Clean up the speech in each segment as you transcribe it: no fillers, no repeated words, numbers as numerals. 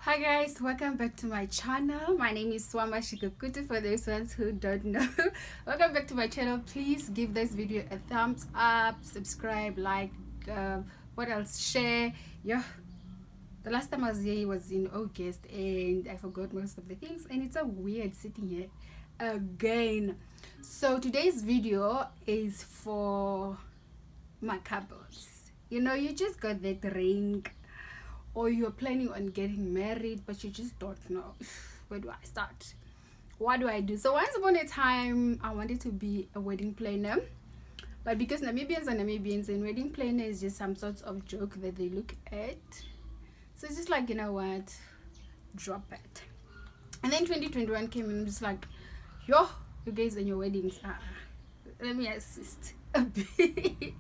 Hi guys, welcome back to my channel. My name is Suama for those ones who don't know. Welcome back to my channel. Please give this video a thumbs up, subscribe, like, what else, share. Yeah, the last time I was here was in August and I forgot most of the things, and it's a weird sitting here again. So today's video is for my couples. You just got that ring, or you're planning on getting married but you just don't know where do I start, what do I do. So once upon a time I wanted to be a wedding planner, but because Namibians are Namibians and wedding planner is just some sort of joke that they look at, so it's just like, you know what, drop it. And then 2021 came and just like, yo, you guys and your weddings, let me assist a bit.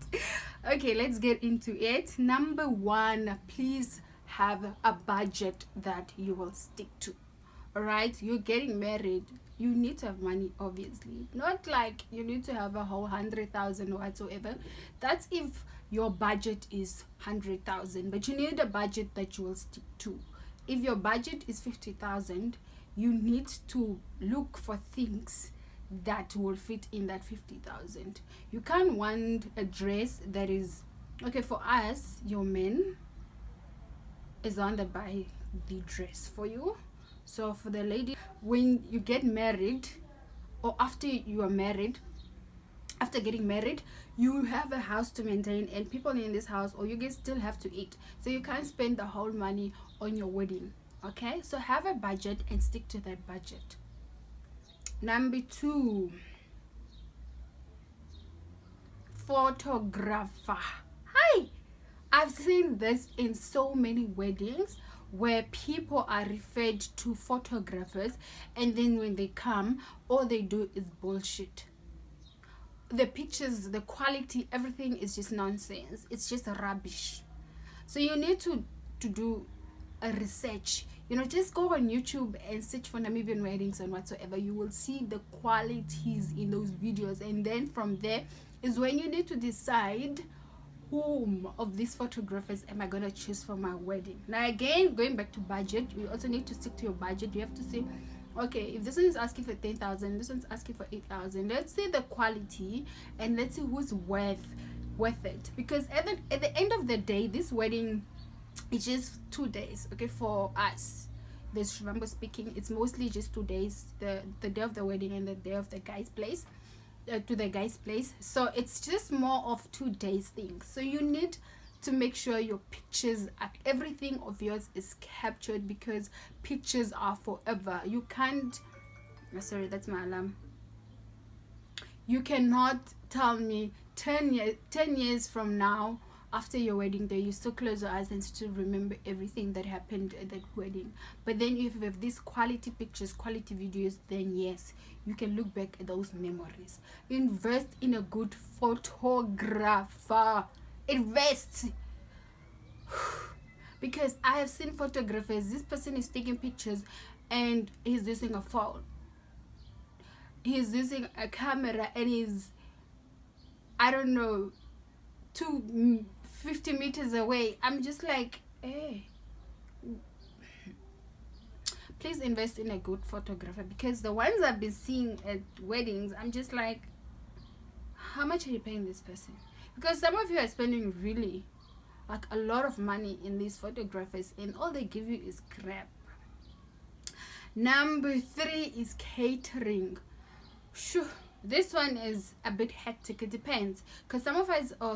Okay, let's get into it. Number one, please have a budget that you will stick to. All right, you're getting married, you need to have money, obviously. Not like you need to have a whole 100,000 or whatsoever. That's if your budget is 100,000, but you need a budget that you will stick to. If your budget is 50,000, you need to look for things that will fit in that 50,000. You can't want a dress that is okay for us. Your men is the one that buy the dress for you. So for the lady, when you get married, or after you are married, after getting married, you have a house to maintain and people in this house, or you guys still have to eat, so you can't spend the whole money on your wedding. Okay, so have a budget and stick to that budget. Number two, photographer. Hi, I've seen this in so many weddings where people are referred to photographers, and then when they come, all they do is bullshit. The pictures, the quality, everything is just nonsense. It's just rubbish. So you need to do a research. Just go on YouTube and search for Namibian weddings and whatsoever. You will see the qualities in those videos, and then from there is when you need to decide whom of these photographers am I going to choose for my wedding. Now again, going back to budget, you also need to stick to your budget. You have to say, okay, if this one is asking for 10,000, this one's asking for 8,000, let's see the quality and let's see who's worth it. Because at the end of the day, this wedding, it's just 2 days. Okay, for us, this, remember speaking, it's mostly just 2 days, the day of the wedding and the day of the guy's place, to the guy's place. So it's just more of 2 days thing. So you need to make sure your pictures, everything of yours is captured, because pictures are forever. You can't, sorry, that's my alarm. You cannot tell me 10 years from now, after your wedding day, you still close your eyes and still remember everything that happened at that wedding. But then if you have these quality pictures, quality videos, then yes, you can look back at those memories. Invest in a good photographer. Invest. Because I have seen photographers, this person is taking pictures and he's using a phone, he's using a camera, and he's, I don't know, 250 meters away. I'm just like, hey, please invest in a good photographer, because the ones I've been seeing at weddings, I'm just like, how much are you paying this person? Because some of you are spending really like a lot of money in these photographers, and all they give you is crap. Number three is catering. Shoo. This one is a bit hectic. It depends, because some of us, or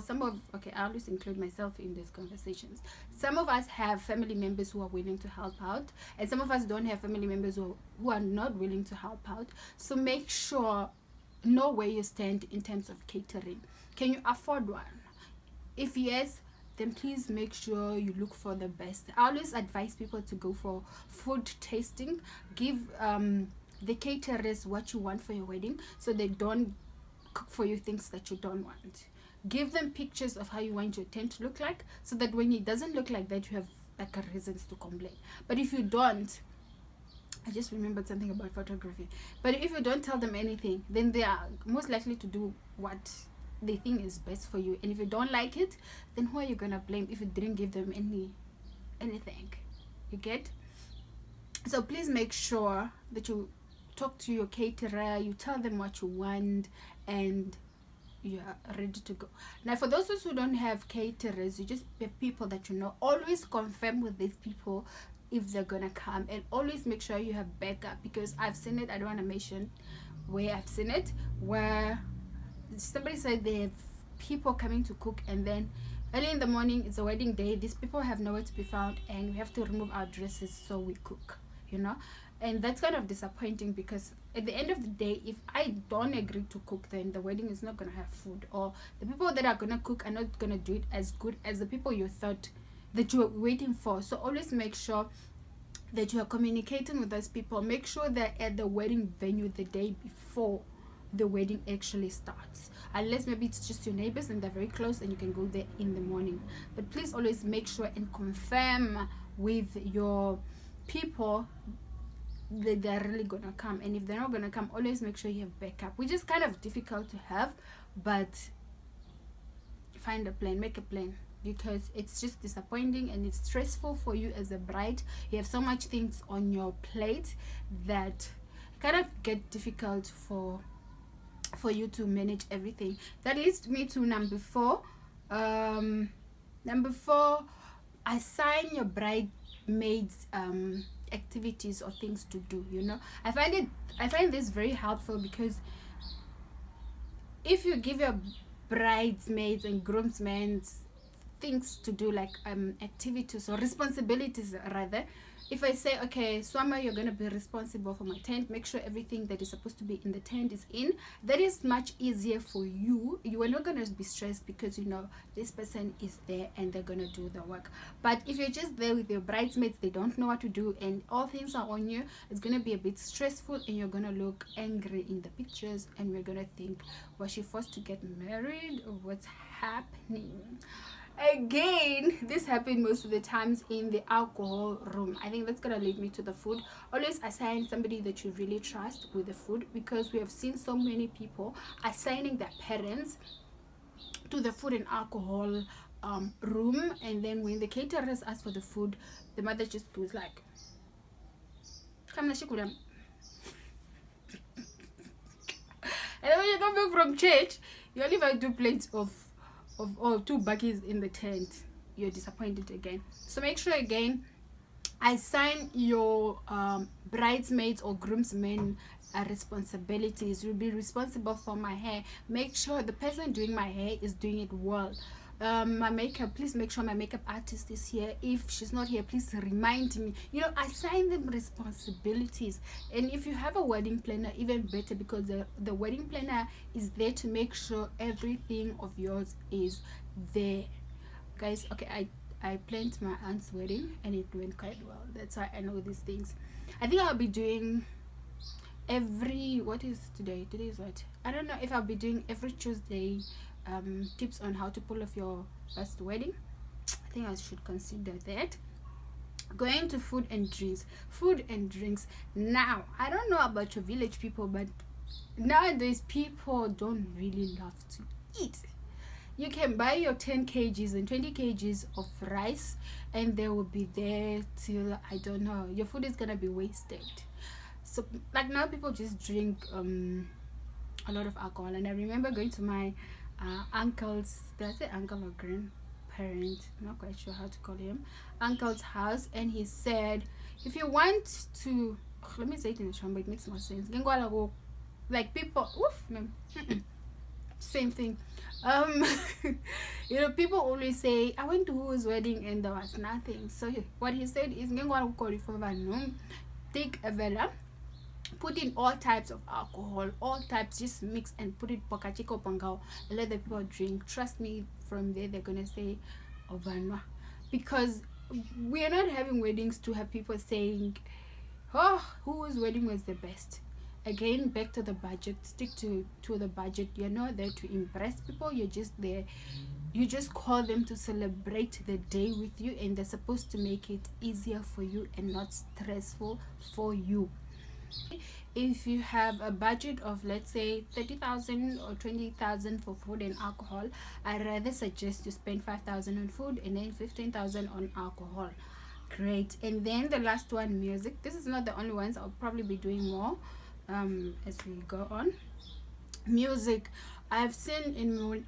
okay, I always include myself in these conversations. Some of us have family members who are willing to help out, and some of us don't have family members who are not willing to help out. So make sure, know where you stand in terms of catering. Can you afford one? If yes, then please make sure you look for the best. I always advise people to go for food tasting. Give the caterers what you want for your wedding, so they don't cook for you things that you don't want. Give them pictures of how you want your tent to look like, so that when it doesn't look like that, you have like a reasons to complain. But if you don't, I just remembered something about photography, but if you don't tell them anything, then they are most likely to do what they think is best for you. And if you don't like it, then who are you gonna blame if you didn't give them anything? You get? So please make sure that you talk to your caterer, you tell them what you want, and you are ready to go. Now for those who don't have caterers, you just have people that you know, always confirm with these people if they're gonna come, and always make sure you have backup, because I've seen it. I don't want to mention where I've seen it, where somebody said they have people coming to cook, and then early in the morning it's a wedding day, these people have nowhere to be found, and we have to remove our dresses so we cook, you know. And that's kind of disappointing, because at the end of the day, if I don't agree to cook, then the wedding is not gonna have food, or the people that are gonna cook are not gonna do it as good as the people you thought that you were waiting for. So always make sure that you are communicating with those people. Make sure they're at the wedding venue the day before the wedding actually starts, unless maybe it's just your neighbors and they're very close and you can go there in the morning. But please always make sure and confirm with your people that they're really gonna come, and if they're not gonna come, always make sure you have backup, which is kind of difficult to have, but find a plan, make a plan, because it's just disappointing and it's stressful for you as a bride. You have so much things on your plate that kind of get difficult for you to manage everything. That leads me to number 4. Number 4, assign your bridesmaids activities or things to do, you know. I find this very helpful, because if you give your bridesmaids and groomsmen things to do, like activities or responsibilities rather, if I say, okay, Suama, you're going to be responsible for my tent, make sure everything that is supposed to be in the tent is in, that is much easier for you. You are not going to be stressed, because you know this person is there and they're going to do the work. But if you're just there with your bridesmaids, they don't know what to do and all things are on you, it's going to be a bit stressful, and you're going to look angry in the pictures, and we're going to think, was she forced to get married, or what's happening? Again, this happened most of the times in the alcohol room. I think that's gonna lead me to the food. Always assign somebody that you really trust with the food, because we have seen so many people assigning their parents to the food and alcohol room, and then when the caterers ask for the food, the mother just goes like, come and then when you come back from church, you only have 2 plates of or 2 buckets in the tent. You're disappointed again. So make sure again, assign your bridesmaids or groomsmen responsibilities. You'll be responsible for my hair. Make sure the person doing my hair is doing it well. My makeup, please make sure my makeup artist is here. If she's not here, please remind me. You know, assign them responsibilities. And if you have a wedding planner, even better, because the wedding planner is there to make sure everything of yours is there. Guys, okay, I planned my aunt's wedding and it went quite well. That's why I know these things. I think I'll be doing every, what is today? Today is what? I don't know if I'll be doing every Tuesday tips on how to pull off your best wedding. I think I should consider that. Going to food and drinks. Now, I don't know about your village people, but nowadays people don't really love to eat. You can buy your 10 kgs and 20 kgs of rice, and they will be there till, I don't know, your food is gonna be wasted. So like now people just drink a lot of alcohol. And I remember going to my uncle's, did I say uncle or grandparent, I'm not quite sure how to call him, uncle's house, and he said, if you want to, let me say it in Shamba, but it makes more sense, like people, same thing. You know, people always say, I went to whose wedding and there was nothing. So what he said is, take a vela, put in all types of alcohol, all types, just mix and put it pokachiko pangao, and let the people drink. Trust me, from there they're gonna say Obanwa, because we are not having weddings to have people saying, oh, whose wedding was the best. Again, back to the budget. Stick to the budget. You're not there to impress people, you're just there, you just call them to celebrate the day with you, and they're supposed to make it easier for you and not stressful for you. If you have a budget of, let's say, 30,000 or 20,000 for food and alcohol, I rather suggest you spend 5,000 on food and then 15,000 on alcohol. Great. And then the last one, music. This is not the only ones. I'll probably be doing more as we go on. Music. I've seen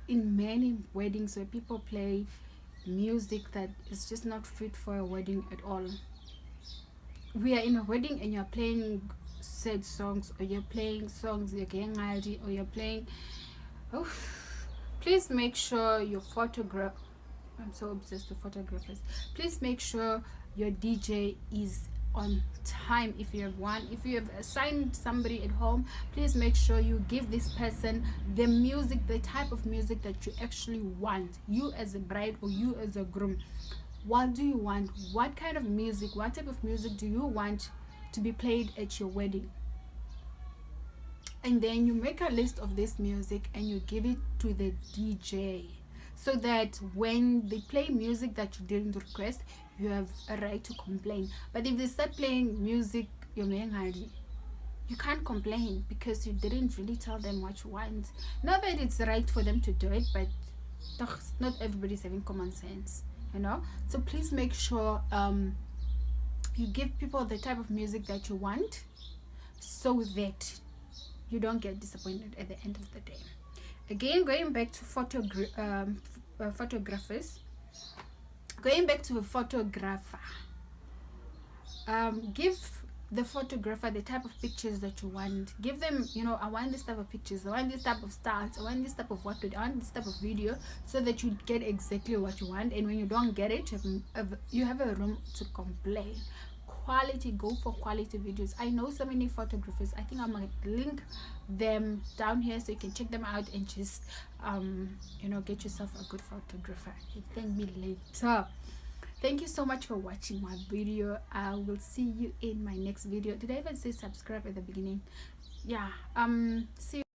in many weddings where people play music that is just not fit for a wedding at all. We are in a wedding and you're playing sad songs, or you're playing songs you're getting ready, or you're playing, oh, please make sure your photograph, I'm so obsessed with photographers, please make sure your DJ is on time. If you have one, if you have assigned somebody at home, please make sure you give this person the music, the type of music that you actually want, you as a bride or you as a groom. What do you want? What kind of music, what type of music do you want to be played at your wedding? And then you make a list of this music and you give it to the DJ, so that when they play music that you didn't request, you have a right to complain. But if they start playing music you can't complain, because you didn't really tell them what you want. Not that it's right for them to do it, but not everybody's having common sense, you know. So please make sure you give people the type of music that you want, so that you don't get disappointed at the end of the day. Again, going back to photographers, going back to a photographer, give the photographer the type of pictures that you want. Give them, you know, I want this type of pictures, I want this type of stars, I want this type of what, I want this type of video, so that you get exactly what you want. And when you don't get it, you have a room to complain. Quality, go for quality videos. I know so many photographers. I think I'm gonna link them down here so you can check them out and just you know, get yourself a good photographer and thank me later. Thank you so much for watching my video. I will see you in my next video. Did I even say subscribe at the beginning? Yeah, see you.